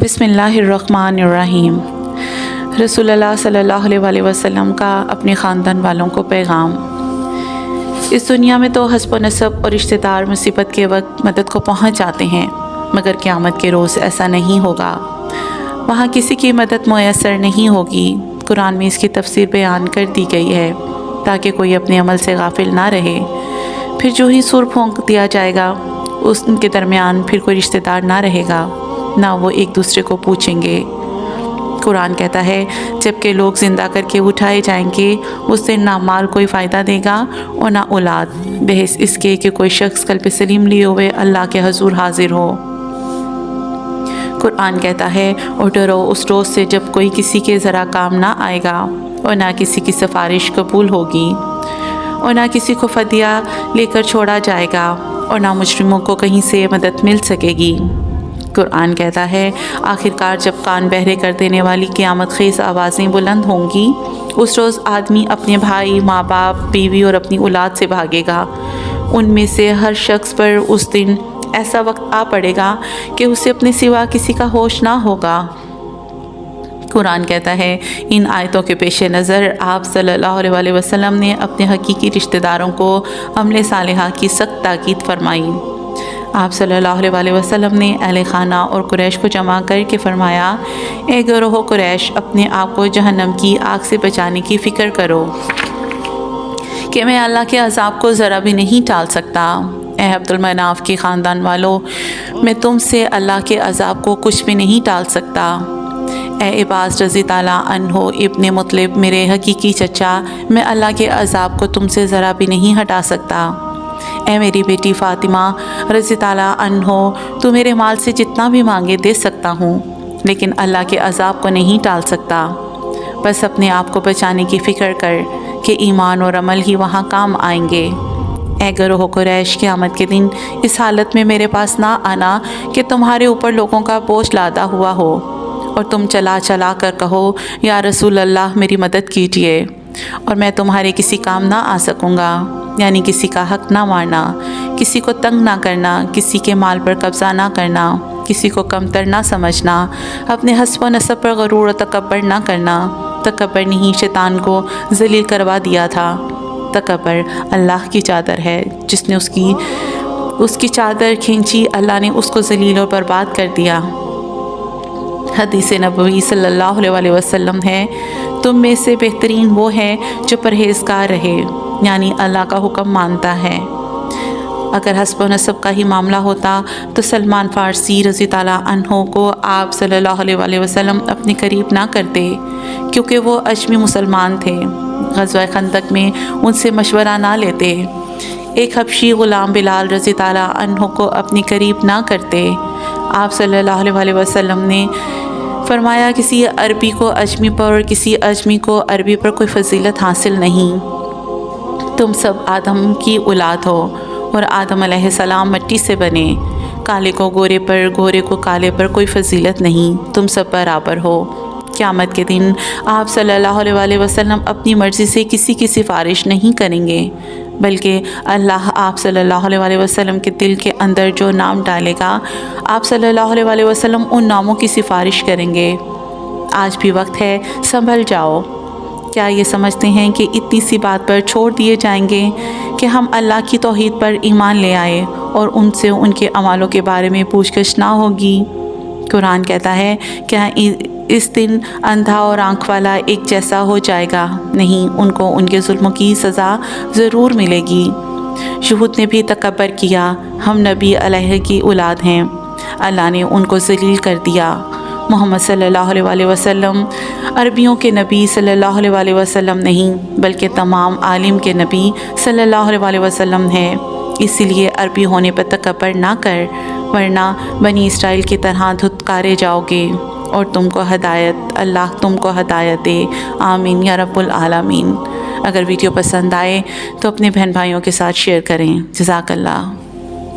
बिस्मिल्लाहिर्रहमानिर्रहीम। रसूलुल्लाह सल्लल्लाहु अलैहि वसल्लम का अपने ख़ानदान वालों को पैगाम। इस दुनिया में तो हस्ब नसब और रिश्तेदार मुसीबत के वक्त मदद को पहुंच जाते हैं, मगर क़यामत के रोज़ ऐसा नहीं होगा। वहाँ किसी की मदद मुयस्सर नहीं होगी। कुरान में इसकी तफसीर बयान कर दी गई है ताकि कोई अपने अमल से गाफिल ना रहे। फिर जो ही सुर फूंक दिया जाएगा उनके दरमियान फिर कोई रिश्तेदार ना रहेगा, ना वो एक दूसरे को पूछेंगे। कुरान कहता है जबकि लोग ज़िंदा करके उठाए जाएंगे उस दिन ना माल कोई फ़ायदा देगा और ना औलाद, बहस इसके कि कोई शख्स कल्ब सलीम लिए हुए अल्लाह के हजूर हाजिर हो। कुरान कहता है और डरो उस रोज़ से जब कोई किसी के ज़रा काम ना आएगा और ना किसी की सिफारिश कबूल होगी और ना किसी को फदिया लेकर छोड़ा जाएगा और ना मुजरिमों को कहीं से मदद मिल सकेगी। कुरान कहता है आखिरकार जब कान बहरे कर देने वाली क़यामत ख़ेज़ आवाज़ें बुलंद होंगी उस रोज़ आदमी अपने भाई, माँ बाप, बीवी और अपनी औलाद से भागेगा। उनमें से हर शख्स पर उस दिन ऐसा वक्त आ पड़ेगा कि उसे अपने सिवा किसी का होश ना होगा। कुरान कहता है इन आयतों के पेश नज़र आप सल्लल्लाहु अलैहि वसल्लम ने अपने हकीकी रिश्तेदारों को अमल सालिहा की सख्त ताकीद फरमाई। आप सल्लल्लाहु अलैहि वसल्लम ने अहले खाना और कुरैश को जमा करके फरमाया, ए गिरोह कुरैश, अपने आप को जहन्नम की आग से बचाने की फ़िक्र करो कि मैं अल्लाह के अज़ाब को ज़रा भी नहीं टाल सकता। ए अब्दुल मनाफ के ख़ानदान वालों, मैं तुमसे अल्लाह के अज़ाब को कुछ भी नहीं टाल सकता। ए इबास रज़ी ताला अन्हो इब्ने मुतलिब, मेरे हकीकी चचा, मैं अल्लाह के अज़ाब को तुमसे ज़रा भी नहीं हटा सकता। ए मेरी बेटी फ़ातिमा रज़ी ताला अन्हो, तू मेरे माल से जितना भी मांगे दे सकता हूँ, लेकिन अल्लाह के अज़ाब को नहीं टाल सकता। बस अपने आप को बचाने की फ़िक्र कर कि ईमान और अमल ही वहाँ काम आएंगे। ए गिरोह कुरैश, क़यामत के दिन इस हालत में मेरे पास ना आना कि तुम्हारे ऊपर लोगों का बोझ लादा हुआ हो और तुम चला चला कर कहो या रसूल अल्लाह मेरी मदद कीजिए, और मैं तुम्हारे किसी काम ना आ सकूँगा। यानी किसी का हक़ ना मारना, किसी को तंग ना करना, किसी के माल पर कब्ज़ा ना करना, किसी को कमतर ना समझना, अपने हस्ब नसब पर गरूर और तकब्बर ना करना। तकब्बर ने ही शैतान को ज़लील करवा दिया था। तकब्बर अल्लाह की चादर है, जिसने उसकी चादर खींची अल्लाह ने उसको ज़लील और बर्बाद कर दिया। हदीस नबवी सल्लल्लाहु अलैहि वसल्लम है, तुम में से बेहतरीन वो है जो परहेज़गार रहे, यानी अल्लाह का हुक्म मानता है। अगर हस्ब नसब का ही मामला होता तो सलमान फ़ारसी रज़ी ताला अन्हो को आप सल्लल्लाहु अलैहि वसल्लम अपने करीब ना करते, क्योंकि वो अजमी मुसलमान थे। ग़ज़वा खंदक में उनसे मशवरा ना लेते। एक हबशी ग़ुलाम बिलाल रज़ी ताला अन्हो को अपने करीब ना करते। आप सल्लल्लाहु अलैहि वसल्लम ने फरमाया किसी अरबी को अजमी पर और किसी अजमी को अरबी पर कोई फजीलत हासिल नहीं। तुम सब आदम की औलाद हो और आदम अलैहिस्सलाम मिट्टी से बने। काले को गोरे पर, गोरे को काले पर कोई फजीलत नहीं, तुम सब बराबर हो। क़यामत के दिन आप सल्लल्लाहु अलैहि वसल्लम अपनी मर्ज़ी से किसी की सिफारिश नहीं करेंगे, बल्कि अल्लाह आप सल्लल्लाहु अलैहि वसल्लम के दिल के अंदर जो नाम डालेगा आप सल्लल्लाहु अलैहि वसल्लम उन नामों की सिफारिश करेंगे। आज भी वक्त है, संभल जाओ। क्या ये समझते हैं कि इतनी सी बात पर छोड़ दिए जाएंगे कि हम अल्लाह की तौहीद पर ईमान ले आए और उनसे उनके अमालों के बारे में पूछगछ ना होगी? कुरान कहता है क्या इस दिन अंधा और आँख वाला एक जैसा हो जाएगा? नहीं, उनको उनके जुल्मों की सज़ा ज़रूर मिलेगी। यहूद ने भी तकब्बर किया, हम नबी अलैहि की औलाद हैं, अल्लाह ने उनको ज़लील कर दिया। मोहम्मद सल्लल्लाहु अलैहि वसल्लम अरबियों के नबी सल्लल्लाहु अलैहि वसल्लम नहीं, बल्कि तमाम आलिम के नबी सल्लल्लाहु अलैहि वसल्लम हैं। इसीलिए अरबी होने पर तकब्बर ना कर, वरना बनी इसराइल की तरह धुतकारे जाओगे और अल्लाह तुमको हदायत दे। आमीन या रब्बुल आलमीन। अगर वीडियो पसंद आए तो अपने बहन भाइयों के साथ शेयर करें। जज़ाकल्लाह।